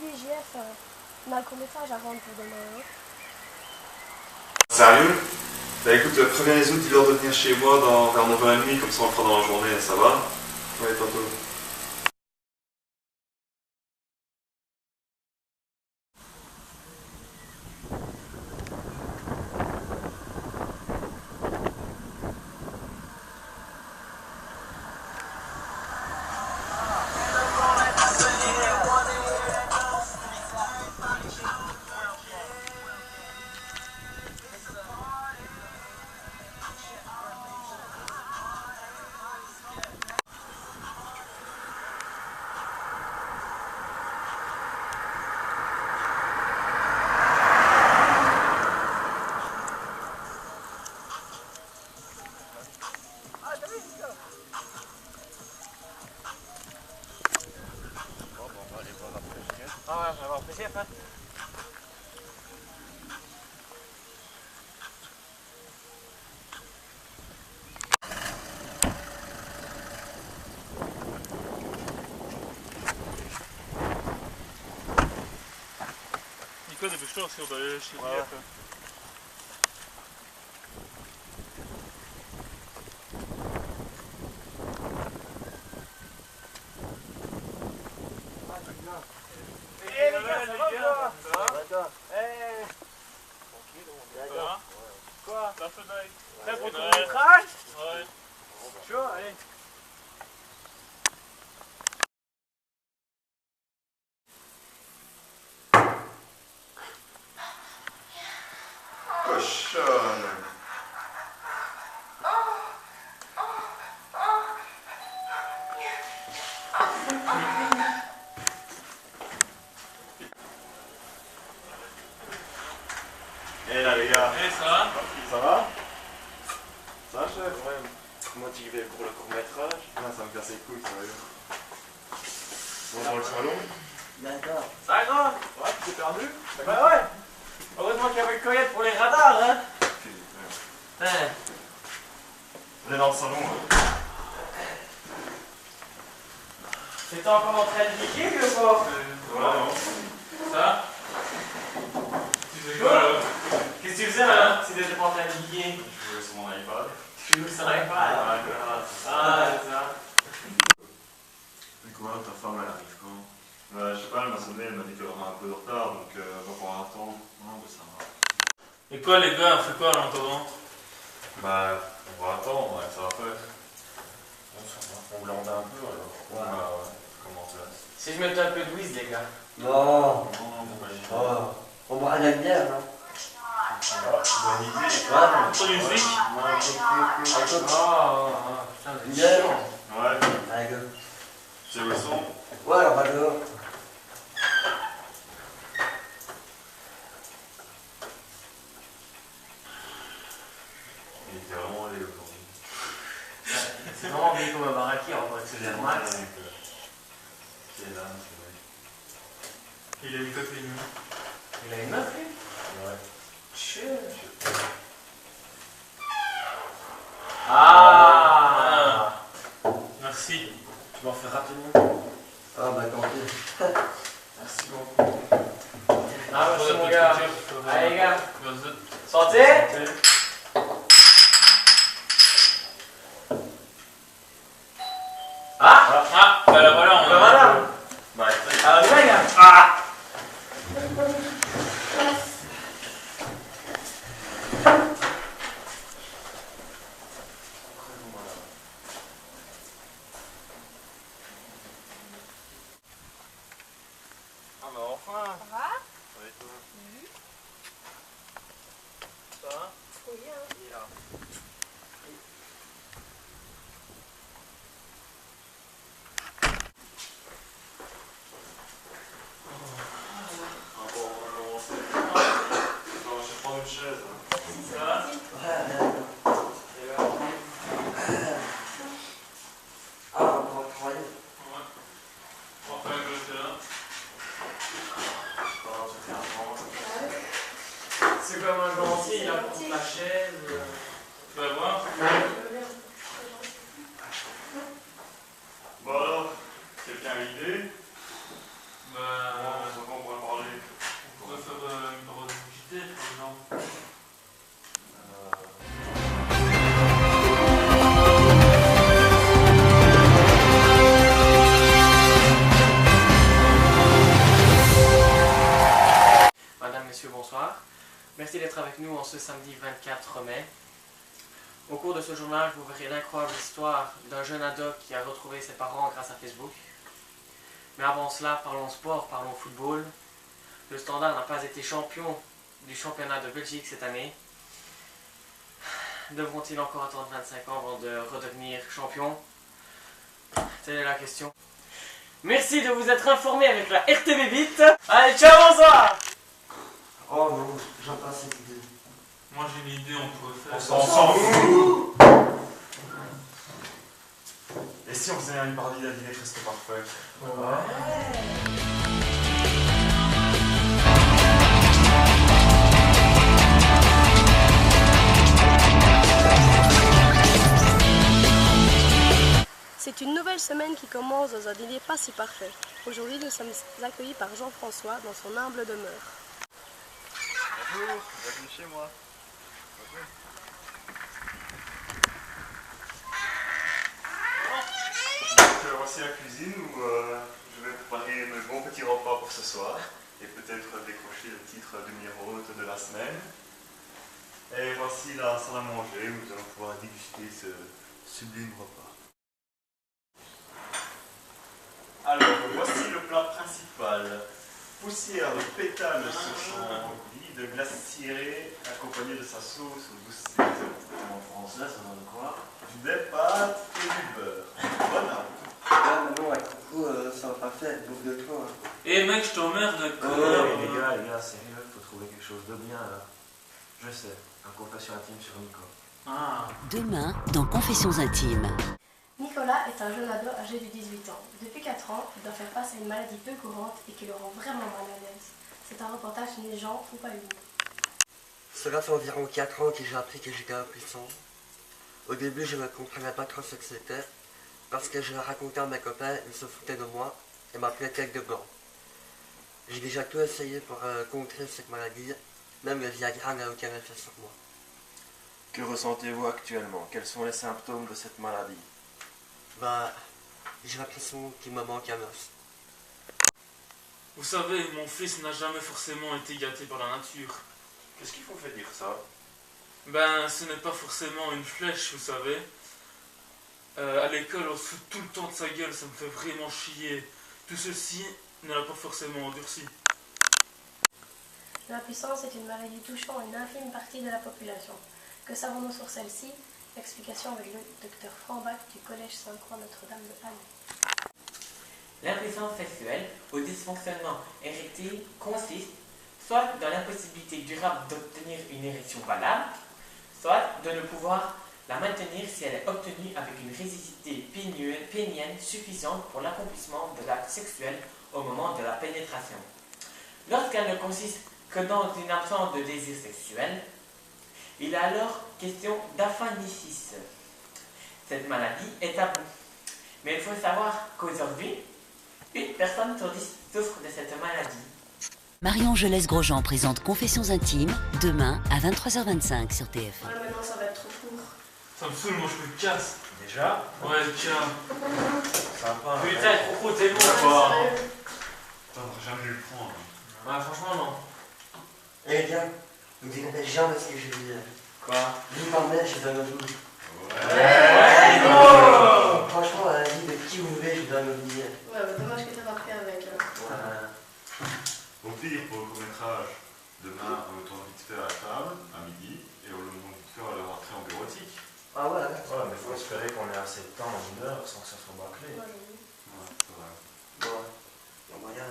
IDGF, on a un court-métrage à rendre pour demain. Hein. Sérieux? Bah écoute, préviens les autres, dis-leur de venir chez moi vers 9h30, comme ça on le fera dans la journée, ça va? Ouais, tantôt. Ah ouais, on va avoir plaisir, hein. Nico, dépêche-toi si on doit aller chez lui après. Eh les gars, ça va quoi? Ça va? D'accord. Eh. Tranquille, on Ça va? Quoi? Ça fait d'œil. Prêt pour ton Ouais. métrage? Ouais. Chaud, allez. Cochonne! Eh là les gars, Eh, ça va? ça va? Ça va chef? Ouais, motivé pour le court-métrage. Ah, ça me casse les couilles, sérieux. On va dans le salon? D'accord. Ça va grave? Ouais, tu t'es perdu? Bah ouais. Heureusement qu'il y avait le coyote pour les radars, hein. Putain. On est dans le salon là. T'étais encore en train de niquer, vieux quoi? Ouais, non. Ça? Tu fais quoi là? Qu'est-ce que tu faisais là? Si t'étais pas en train de niquer? Je jouais sur mon iPad. Tu joues sur l'iPad? Ah, c'est ça. Mais quoi, ta femme elle arrive quand? Je sais pas, elle m'a sonné, elle m'a dit qu'elle aurait un peu de retard, donc va pour un temps. Non, mais ça va. Et quoi les gars, on fait quoi là en attendant? Bah, on va attendre, ouais, ça va faire. Bon, ça va. On blinde un peu alors. Ouais. Bah, ouais, comment ça? Si je mettais un peu de whiz, les gars. Non, Non, bon, bah, oh, on boit de la bière, non? bonne idée. Ouais, Sur une flic? Putain, une bière? Ouais, Allez, go. c'est le son. Ouais, on va dehors. Il était vraiment allé aujourd'hui. C'est vraiment bien comme un baraki en vrai, c'est le max. C'est là, c'est vrai. Il a une cote et une. Il a une meuf, lui? Ouais. Ah! Merci. Tu m'en fais rapidement. Ah, bah, tant pis. Merci beaucoup. Ah, merci mon gars. Allez, les gars. Vas-y. Santé! Ah! Ah, bah là voilà, on Bah voilà! Bah, Ah, les gars! Ah! Ah, bah enfin! Ça va? Ouais, toi. Ça va? Oui, hein. Il est là. ce samedi 24 mai. Au cours de ce journal, vous verrez l'incroyable histoire d'un jeune ado qui a retrouvé ses parents grâce à Facebook. Mais avant cela, parlons sport, parlons football. Le Standard n'a pas été champion du championnat de Belgique cette année. Devront-ils encore attendre 25 ans avant de redevenir champion? Telle est la question. Merci de vous être informé avec la RTVBit. Allez, ciao, bonsoir. Oh non, j'en passe cette idée. Moi j'ai une idée, on pourrait faire. On s'en fout. Et si on faisait une parodie d'Adilé Presque Parfait? C'est une nouvelle semaine qui commence dans un délire pas si parfait. Aujourd'hui, nous sommes accueillis par Jean-François dans son humble demeure. Bonjour, bienvenue chez moi. Donc voici la cuisine où je vais préparer mes bons petits repas pour ce soir et peut-être décrocher le titre de numéro hôte de la semaine. Et voici la salle à manger où nous allons pouvoir déguster ce sublime repas. Alors, voici le plat principal. Poussière de pétales sur son lit de glace cirée accompagnée de sa sauce aux douces cerises. En français, ça donne quoi? Des pâtes et du beurre. Bon appétit. Ah mais non, avec coucou, ça va pas faire, bouffe de toi. Hein. Eh mec, je t'emmerde, Oh, connard. les gars, sérieux, faut trouver quelque chose de bien là. Je sais, un confession intime sur Nico. Ah. Demain, dans Confessions intimes. Nicolas est un jeune ado âgé de 18 ans. Depuis 4 ans, il doit faire face à une maladie peu courante et qui le rend vraiment mal à l'aise. C'est un reportage signé Jean ou pas une. Cela fait environ 4 ans que j'ai appris que j'étais impuissant. Au début, je ne comprenais pas trop ce que c'était, parce que je le racontais à mes copains, ils se foutaient de moi et m'appelaient tête de blanc. J'ai déjà tout essayé pour contrer cette maladie, même le Viagra n'a aucun effet sur moi. Que ressentez-vous actuellement? Quels sont les symptômes de cette maladie? Bah, j'ai l'impression qu'il me manque un os. Vous savez, mon fils n'a jamais forcément été gâté par la nature. Qu'est-ce qu'il faut faire dire ça? Ben, ce n'est pas forcément une flèche, vous savez. À l'école, on se fout tout le temps de sa gueule, ça me fait vraiment chier. Tout ceci ne l'a pas forcément endurci. L'impuissance est une maladie touchant une infime partie de la population. Que savons-nous sur celle-ci? Explication avec le docteur Franck Bach du Collège Sainte-Croix Notre-Dame de Halle. L'impuissance sexuelle au dysfonctionnement érectile consiste soit dans l'impossibilité durable d'obtenir une érection valable, soit de ne pouvoir la maintenir si elle est obtenue avec une rigidité pénienne suffisante pour l'accomplissement de l'acte sexuel au moment de la pénétration. Lorsqu'elle ne consiste que dans une absence de désir sexuel, il est alors question d'aphanicis. Cette maladie est taboue. Mais il faut savoir qu'aujourd'hui, une personne sur 10 souffre de cette maladie. Marie-Angelès Grosjean présente Confessions intimes, demain à 23h25 sur TF1. Voilà, maintenant ça va être trop court. Ça me saoule, moi je me casse. Déjà? Ouais, tiens. Sympa. Putain, Coco, t'es bon. D'accord. Sérieux. Putain, j'aurais jamais dû le prendre. Ouais, franchement, non. Eh bien, vous direz jamais ce que je veux dire. Quoi? Vous m'emmenez chez un autre. Ouais. Franchement, à la vie de qui vous voulez, je dois m'oublier. Ouais, bah, dommage que t'as pas pris avec. Au pire, pour le court-métrage, demain, on le tourne vite fait à la table, à midi, et on le monte vite fait à la rentrée en bureautique. Ah ouais, Ouais, mais faut espérer qu'on ait assez de temps en 1 heure sans que ça soit bâclé. Ouais, j'ai vu. Ouais, c'est vrai. bon, il y a moyen.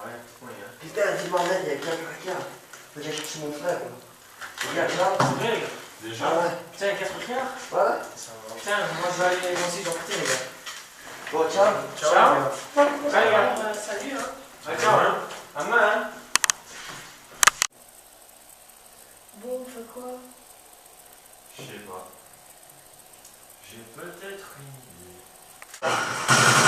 Ouais, moyen. Putain, dis-moi, il y a bien quelqu'un. Faut que j'aille chercher mon frère. Il y a là. Greg, Déjà, Ah ouais. putain, 4 quarts. Ouais. Putain, moi je vais aller aussi j'en partir, les gars. Bon, ciao. Ciao. Ciao, les gars. Alors, salut, hein. Ouais, ciao, hein. À demain, hein. Bon, on fait quoi? je sais pas. J'ai peut-être une idée.